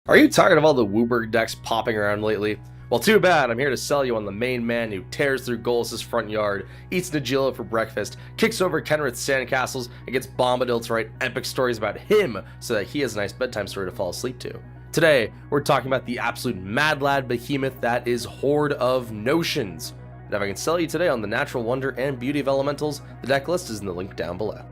Are you tired of all the Wooburg decks popping around lately? Well, too bad. I'm here to sell you on the main man who tears through Golos' front yard, eats Nagila for breakfast, kicks over Kenrith's sandcastles, and gets Bombadil to write epic stories about him so that he has a nice bedtime story to fall asleep to. Today, we're talking about the absolute mad lad behemoth that is Horde of Notions. And if I can sell you today on the natural wonder and beauty of elementals, the deck list is in the link down below.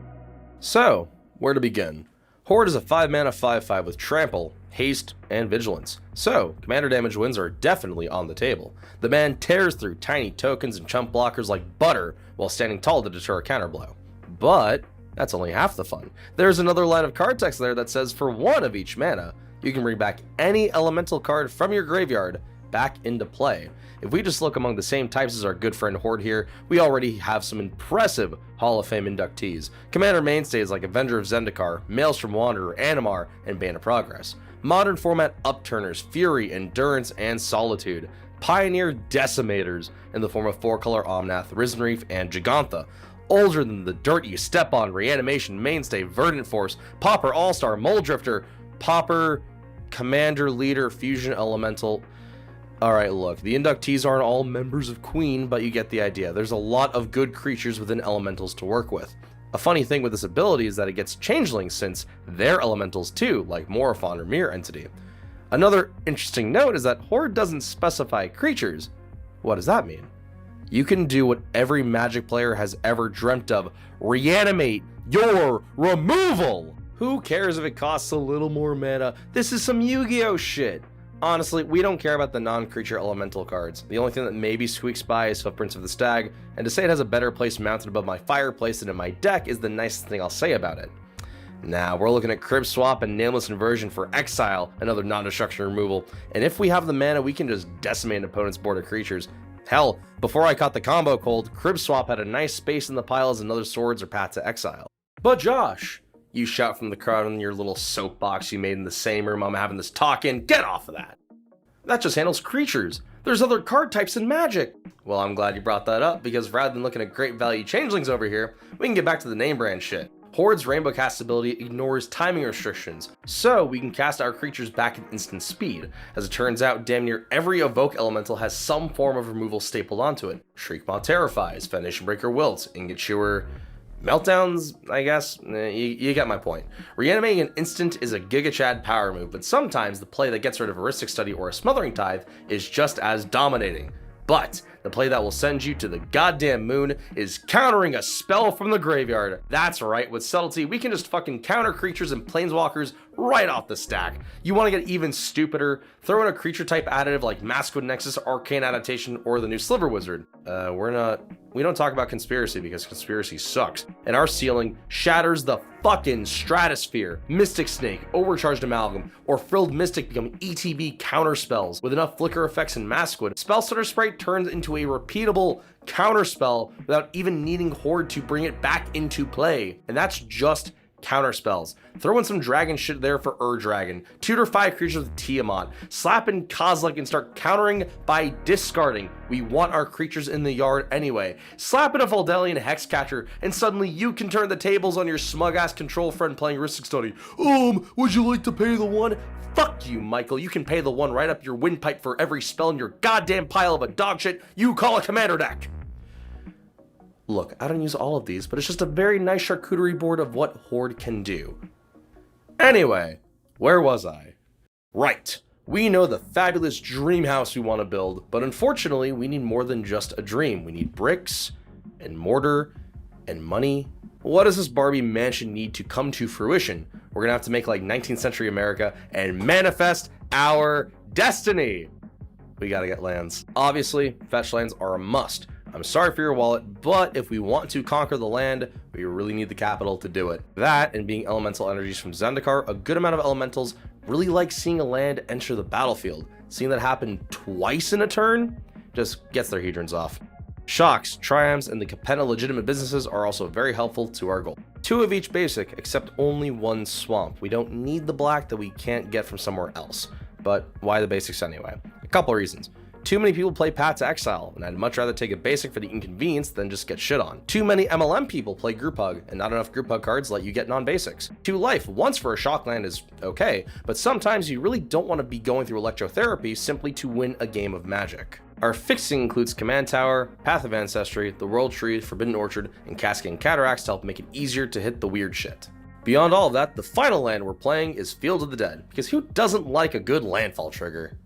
So, where to begin? Horde is a 5-mana 5/5 with Trample, Haste, and Vigilance. So, commander damage wins are definitely on the table. The man tears through tiny tokens and chump blockers like butter while standing tall to deter a counterblow. But that's only half the fun. There's another line of card text there that says for one of each mana, you can bring back any elemental card from your graveyard back into play. If we just look among the same types as our good friend Horde here, we already have some impressive Hall of Fame inductees. Commander mainstays like Avenger of Zendikar, Mails from Wanderer, Animar, and Band of Progress. Modern format upturners, Fury, Endurance, and Solitude. Pioneer decimators in the form of 4-color Omnath, Risen Reef, and Gigantha. Older than the dirt you step on, Reanimation, Mainstay, Verdant Force, Pauper, All-Star, Moldrifter, Pauper, Commander, Leader, Fusion Elemental. Alright, look, the inductees aren't all members of Queen, but you get the idea. There's a lot of good creatures within elementals to work with. A funny thing with this ability is that it gets changelings since they're elementals too, like Morophon or Mirror Entity. Another interesting note is that Horde doesn't specify creatures. What does that mean? You can do what every Magic player has ever dreamt of: reanimate your removal! Who cares if it costs a little more mana? This is some Yu-Gi-Oh shit! Honestly, we don't care about the non-creature elemental cards. The only thing that maybe squeaks by is Footprints of the Stag, and to say it has a better place mounted above my fireplace than in my deck is the nicest thing I'll say about it. Now, we're looking at Crib Swap and Nameless Inversion for Exile, another non-destruction removal, and if we have the mana, we can just decimate an opponent's board of creatures. Hell, before I caught the combo cold, Crib Swap had a nice space in the pile as another Swords or Path to Exile. But Josh, you shout from the crowd in your little soapbox you made in the same room I'm having this talk in, get off of that! That just handles creatures. There's other card types in Magic. Well, I'm glad you brought that up, because rather than looking at great value changelings over here, we can get back to the name brand shit. Horde's Rainbow Cast ability ignores timing restrictions, so we can cast our creatures back at instant speed. As it turns out, damn near every Evoke elemental has some form of removal stapled onto it. Shriekmaw Terrifies, Foundation Breaker Wilts, Ingot Chewer, Meltdowns, I guess? You get my point. Reanimating an instant is a Giga Chad power move, but sometimes the play that gets rid of a Heuristic Study or a Smothering Tithe is just as dominating. But the play that will send you to the goddamn moon is countering a spell from the graveyard. That's right, with Subtlety, we can just fucking counter creatures and planeswalkers right off the stack. You want to get even stupider? Throw in a creature type additive like Maskwood Nexus, Arcane Adaptation, or the new Sliver Wizard. We don't talk about Conspiracy because Conspiracy sucks. And our ceiling shatters the fucking stratosphere. Mystic Snake, Overcharged Amalgam, or Frilled Mystic become ETB counterspells. With enough flicker effects in Maskwood, Spellstutter Sprite turns into a repeatable counterspell without even needing Horde to bring it back into play. And that's just counterspells. Throw in some dragon shit there for Dragon. Tutor 5 creatures with Tiamat. Slap in Kozilek and start countering by discarding. We want our creatures in the yard anyway. Slap in a Valdelian Hexcatcher and suddenly you can turn the tables on your smug ass control friend playing Heuristic Study. Would you like to pay the one? Fuck you, Michael. You can pay the one right up your windpipe for every spell in your goddamn pile of a dog shit you call a commander deck. Look, I don't use all of these, but it's just a very nice charcuterie board of what Horde can do. Anyway, where was I? Right, we know the fabulous dream house we want to build, but unfortunately we need more than just a dream. We need bricks, and mortar, and money. What does this Barbie mansion need to come to fruition? We're gonna have to make like 19th century America and manifest our destiny! We gotta get lands. Obviously, fetch lands are a must. I'm sorry for your wallet, but if we want to conquer the land, we really need the capital to do it. That, and being elemental energies from Zendikar, a good amount of elementals really like seeing a land enter the battlefield. Seeing that happen twice in a turn just gets their hedrons off. Shocks, Triumphs, and the Capenna legitimate businesses are also very helpful to our goal. 2 of each basic, except only 1 swamp. We don't need the black that we can't get from somewhere else. But why the basics anyway? A couple reasons. Too many people play Path to Exile, and I'd much rather take a basic for the inconvenience than just get shit on. Too many MLM people play Group Hug, and not enough Group Hug cards let you get non-basics. 2 life once for a Shockland is okay, but sometimes you really don't want to be going through electrotherapy simply to win a game of Magic. Our fixing includes Command Tower, Path of Ancestry, the World Tree, Forbidden Orchard, and Cascading Cataracts to help make it easier to hit the weird shit. Beyond all of that, the final land we're playing is Field of the Dead, because who doesn't like a good landfall trigger?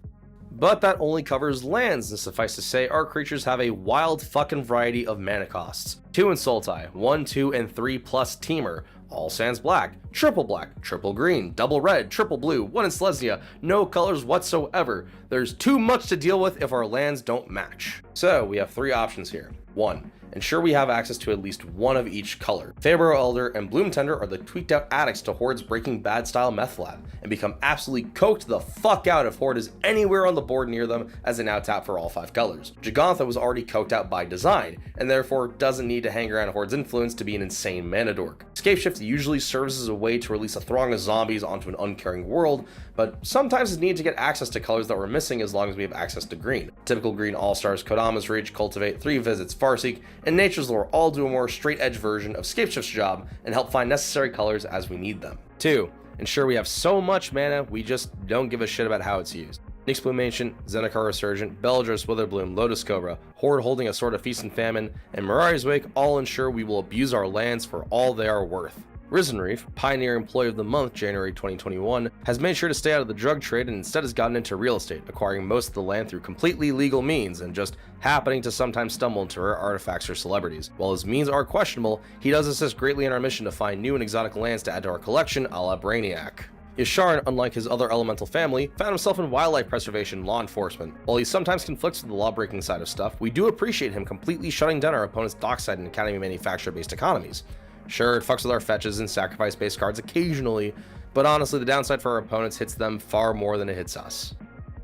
But that only covers lands, and suffice to say, our creatures have a wild fucking variety of mana costs. 2 in Sultai, 1, 2, and 3 plus Teamer, all sans black, triple green, double red, triple blue, 1 in Selesnya, no colors whatsoever. There's too much to deal with if our lands don't match. So we have 3 options here. 1. Ensure we have access to at least one of each color. Fabro Elder and Bloom Tender are the tweaked out addicts to Horde's Breaking Bad style meth lab, and become absolutely coked the fuck out if Horde is anywhere on the board near them, as they now tap for all 5 colors. Jegantha was already coked out by design, and therefore doesn't need to hang around Horde's influence to be an insane mana dork. Scapeshift usually serves as a way to release a throng of zombies onto an uncaring world, but sometimes it's needed to get access to colors that we're missing as long as we have access to green. Typical green all-stars Kodama's Reach, Cultivate, 3 Visits, Farseek, and Nature's Lore all do a more straight-edge version of Scapeshift's job and help find necessary colors as we need them. 2. Ensure we have so much mana we just don't give a shit about how it's used. Nyx Bloom Ancient, Zendikar Resurgent, Beldros Witherbloom, Lotus Cobra, Horde holding a Sword of Feast and Famine, and Mirari's Wake all ensure we will abuse our lands for all they are worth. Risen Reef, Pioneer Employee of the Month, January 2021, has made sure to stay out of the drug trade and instead has gotten into real estate, acquiring most of the land through completely legal means and just happening to sometimes stumble into rare artifacts or celebrities. While his means are questionable, he does assist greatly in our mission to find new and exotic lands to add to our collection, a la Brainiac. Yasharn, unlike his other elemental family, found himself in wildlife preservation law enforcement. While he sometimes conflicts with the law-breaking side of stuff, we do appreciate him completely shutting down our opponent's dockside and academy manufacture-based economies. Sure, it fucks with our fetches and sacrifice-based cards occasionally, but honestly, the downside for our opponents hits them far more than it hits us.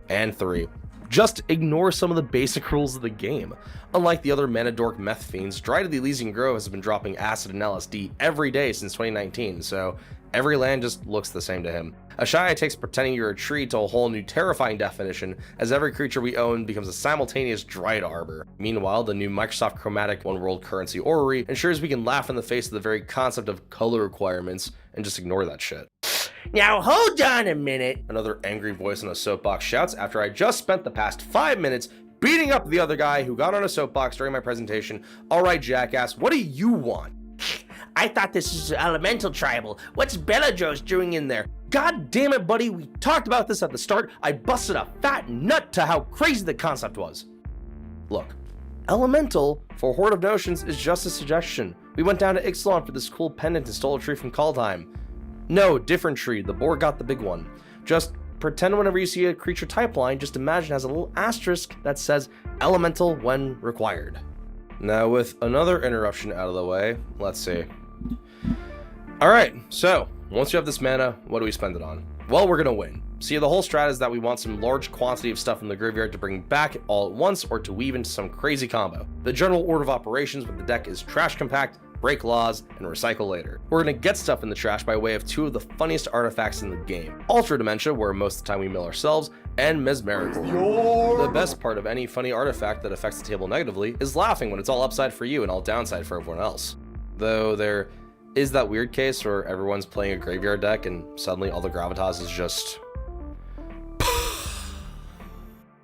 And 3. Just ignore some of the basic rules of the game. Unlike the other mana dork meth fiends, Dryad of the Elysian Grove has been dropping acid and LSD every day since 2019, so every land just looks the same to him. Ashaya takes pretending you're a tree to a whole new terrifying definition, as every creature we own becomes a simultaneous Dryad Arbor. Meanwhile, the new Microsoft Chromatic One World Currency Orrery ensures we can laugh in the face of the very concept of color requirements and just ignore that shit. Now hold on a minute, another angry voice on a soapbox shouts after I just spent the past 5 minutes beating up the other guy who got on a soapbox during my presentation. Alright, jackass, what do you want? I thought this was elemental tribal. What's Beladros doing in there? God damn it, buddy, we talked about this at the start. I busted a fat nut to how crazy the concept was. Look, elemental for Horde of Notions is just a suggestion. We went down to Ixalan for this cool pendant and stole a tree from Kaldheim. No, different tree, the boar got the big one. Just pretend whenever you see a creature type line, just imagine it has a little asterisk that says elemental when required. Now with another interruption out of the way, let's see. Alright, so once you have this mana, what do we spend it on? Well, we're gonna win. See, the whole strat is that we want some large quantity of stuff in the graveyard to bring back all at once or to weave into some crazy combo. The general order of operations with the deck is trash compact, break laws, and recycle later. We're gonna get stuff in the trash by way of 2 of the funniest artifacts in the game. Ultra Dementia, where most of the time we mill ourselves, and Mesmerical. The best part of any funny artifact that affects the table negatively is laughing when it's all upside for you and all downside for everyone else. Though there is that weird case where everyone's playing a graveyard deck and suddenly all the gravitas is just...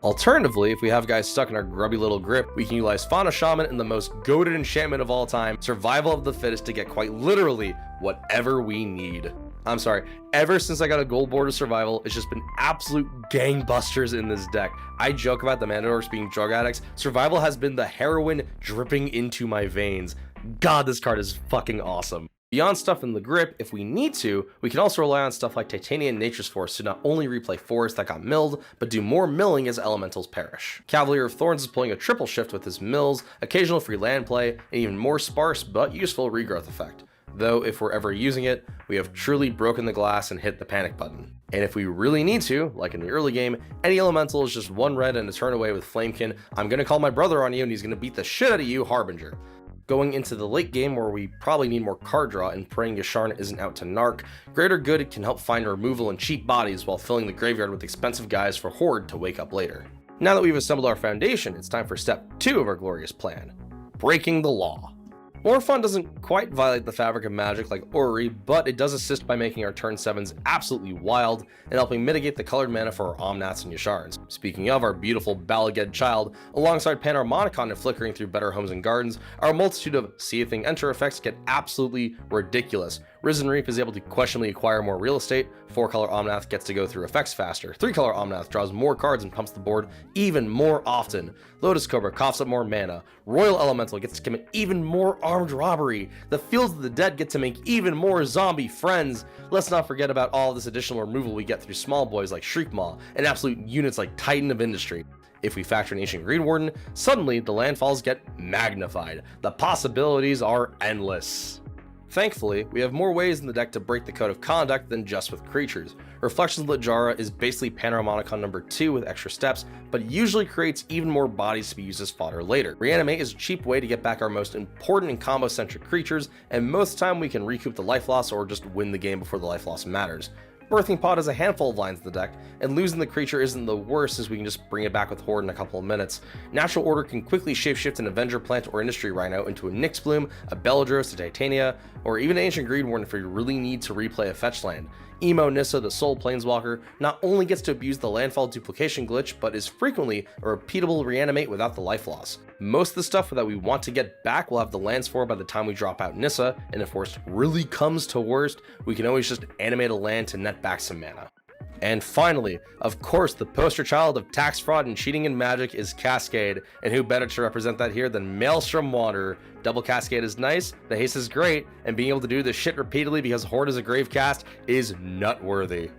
Alternatively, if we have guys stuck in our grubby little grip, we can utilize Fauna Shaman and the most goated enchantment of all time, Survival of the Fittest, to get quite literally whatever we need. I'm sorry, ever since I got a gold board of Survival, it's just been absolute gangbusters in this deck. I joke about the mana dorks being drug addicts. Survival has been the heroin dripping into my veins. God, this card is fucking awesome. Beyond stuff in the grip, if we need to, we can also rely on stuff like Titania and Nature's Force to not only replay forests that got milled, but do more milling as elementals perish. Cavalier of Thorns is pulling a triple shift with his mills, occasional free land play, and even more sparse but useful regrowth effect. Though if we're ever using it, we have truly broken the glass and hit the panic button. And if we really need to, like in the early game, any elemental is just 1 red and a turn away with Flamekin. I'm gonna call my brother on you and he's gonna beat the shit out of you, Harbinger. Going into the late game where we probably need more card draw and praying Yasharn isn't out to narc, Greater Good can help find removal and cheap bodies while filling the graveyard with expensive guys for Horde to wake up later. Now that we've assembled our foundation, it's time for step 2 of our glorious plan: breaking the law. More Fun doesn't quite violate the fabric of Magic like Ori, but it does assist by making our turn 7s absolutely wild and helping mitigate the colored mana for our Omnaths and Yasharns. Speaking of our beautiful Balaged Child, alongside Panharmonicon and flickering through Better Homes and Gardens, our multitude of See a Thing Enter effects get absolutely ridiculous. Risen Reef is able to questionably acquire more real estate, 4-color Omnath gets to go through effects faster, 3-color Omnath draws more cards and pumps the board even more often, Lotus Cobra coughs up more mana, Royal Elemental gets to commit even more armed robbery, the Fields of the Dead get to make even more zombie friends. Let's not forget about all this additional removal we get through small boys like Shriekmaw and absolute units like Titan of Industry. If we factor in Ancient Green Warden, suddenly the landfalls get magnified. The possibilities are endless. Thankfully, we have more ways in the deck to break the code of conduct than just with creatures. Reflections of Littjara is basically Panharmonicon number 2 with extra steps, but usually creates even more bodies to be used as fodder later. Reanimate is a cheap way to get back our most important and combo-centric creatures, and most of the time we can recoup the life loss or just win the game before the life loss matters. Birthing Pod has a handful of lines in the deck, and losing the creature isn't the worst as we can just bring it back with Horde in a couple of minutes. Natural Order can quickly shapeshift an Avenger Plant or Industry Rhino into a Nyx Bloom, a Beledros, a Titania, or even an Ancient Green Warden if we really need to replay a fetch land. Emo Nissa, the Soul Planeswalker, not only gets to abuse the landfall duplication glitch, but is frequently a repeatable reanimate without the life loss. Most of the stuff that we want to get back will have the lands for by the time we drop out Nissa, and if worst really comes to worst, we can always just animate a land to net back some mana. And finally, of course, the poster child of tax fraud and cheating in Magic is Cascade, and who better to represent that here than Maelstrom Wanderer. Double Cascade is nice, the haste is great, and being able to do this shit repeatedly because Horde is a Gravecast is nutworthy.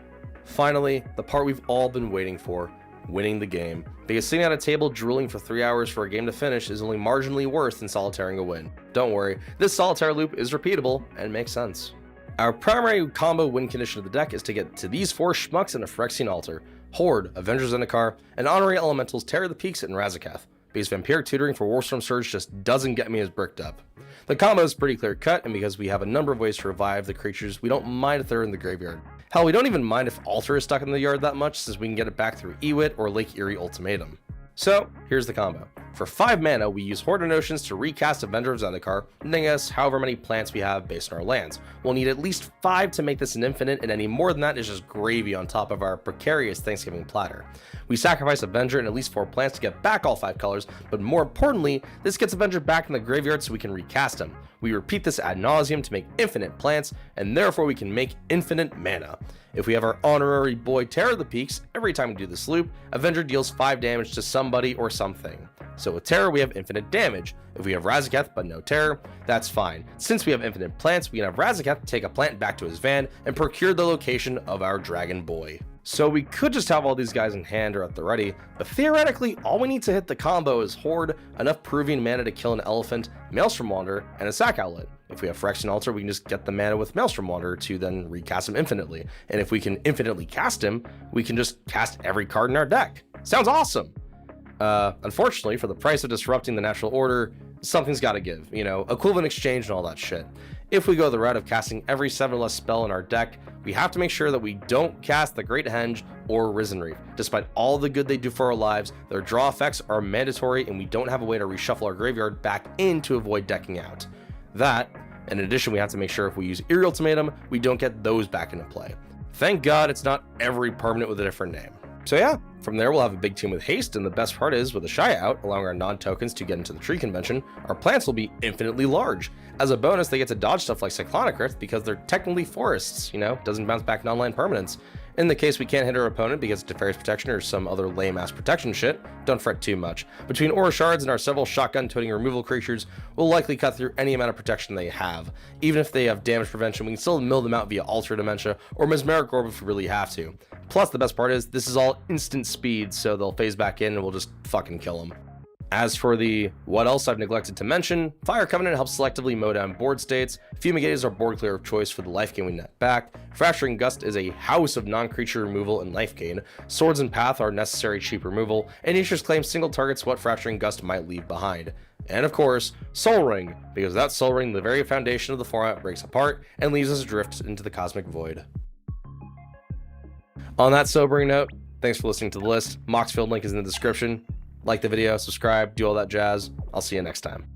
Finally, the part we've all been waiting for: winning the game. Because sitting at a table drooling for 3 hours for a game to finish is only marginally worse than solitaring a win. Don't worry, this solitaire loop is repeatable and makes sense. Our primary combo win condition of the deck is to get to these 4 schmucks in a Phyrexian Altar: Horde, Avengers Zendikar, and Honorary Elementals Terror of the Peaks and Razaketh, because Vampiric Tutoring for Warstorm Surge just doesn't get me as bricked up. The combo is pretty clear cut, and because we have a number of ways to revive the creatures, we don't mind if they're in the graveyard. Hell, we don't even mind if Altar is stuck in the yard that much, since we can get it back through Ewit or Lake Erie Ultimatum. So, here's the combo. For 5 mana, we use Horde of Notions to recast Avenger of Zendikar, netting us however many plants we have based on our lands. We'll need at least 5 to make this an infinite, and any more than that is just gravy on top of our precarious Thanksgiving platter. We sacrifice Avenger and at least 4 plants to get back all 5 colors, but more importantly, this gets Avenger back in the graveyard so we can recast him. We repeat this ad nauseum to make infinite plants, and therefore we can make infinite mana. If we have our honorary boy Terror of the Peaks, every time we do this loop, Avenger deals 5 damage to somebody or something. So with Terror, we have infinite damage. If we have Razaketh but no Terror, that's fine. Since we have infinite plants, we can have Razaketh take a plant back to his van and procure the location of our Dragon Boy. So we could just have all these guys in hand or at the ready, but theoretically, all we need to hit the combo is Horde, enough Peruvian mana to kill an Elephant, Maelstrom Wanderer, and a Sack Outlet. If we have Phyrexian Altar, we can just get the mana with Maelstrom Wanderer to then recast him infinitely. And if we can infinitely cast him, we can just cast every card in our deck. Sounds awesome! Unfortunately, for the price of disrupting the natural order, something's gotta give, you know, equivalent exchange and all that shit. If we go the route of casting every 7 or less spell in our deck, we have to make sure that we don't cast the Great Henge or Risen Reef. Despite all the good they do for our lives, their draw effects are mandatory and we don't have a way to reshuffle our graveyard back in to avoid decking out. That, in addition, we have to make sure if we use Eerie Ultimatum, we don't get those back into play. Thank God it's not every permanent with a different name. So yeah, from there we'll have a big team with haste, and the best part is, with a Shy out, allowing our non-tokens to get into the tree convention, our plants will be infinitely large. As a bonus, they get to dodge stuff like Cyclonic Rift because they're technically forests, you know, doesn't bounce back non-land permanents. In the case we can't hit our opponent because of Teferi's Protection or some other lame-ass protection shit, don't fret too much. Between Aura Shards and our several shotgun-toting removal creatures, we'll likely cut through any amount of protection they have. Even if they have damage prevention, we can still mill them out via Alter Dementia or Mesmeric Orb if we really have to. Plus, the best part is, this is all instant speed, so they'll phase back in and we'll just fucking kill them. As for the what else I've neglected to mention, Fire Covenant helps selectively mow down board states, Fumigate is our board clear of choice for the life gain we net back, Fracturing Gust is a house of non-creature removal and life gain, Swords and Path are necessary cheap removal, and Nature's Claim single targets what Fracturing Gust might leave behind. And of course, Soul Ring, because that Soul Ring, the very foundation of the format, breaks apart and leaves us adrift into the cosmic void. On that sobering note, Thanks for listening to the list. Moxfield link is in the description. Like the video, subscribe, do all that jazz. I'll see you next time.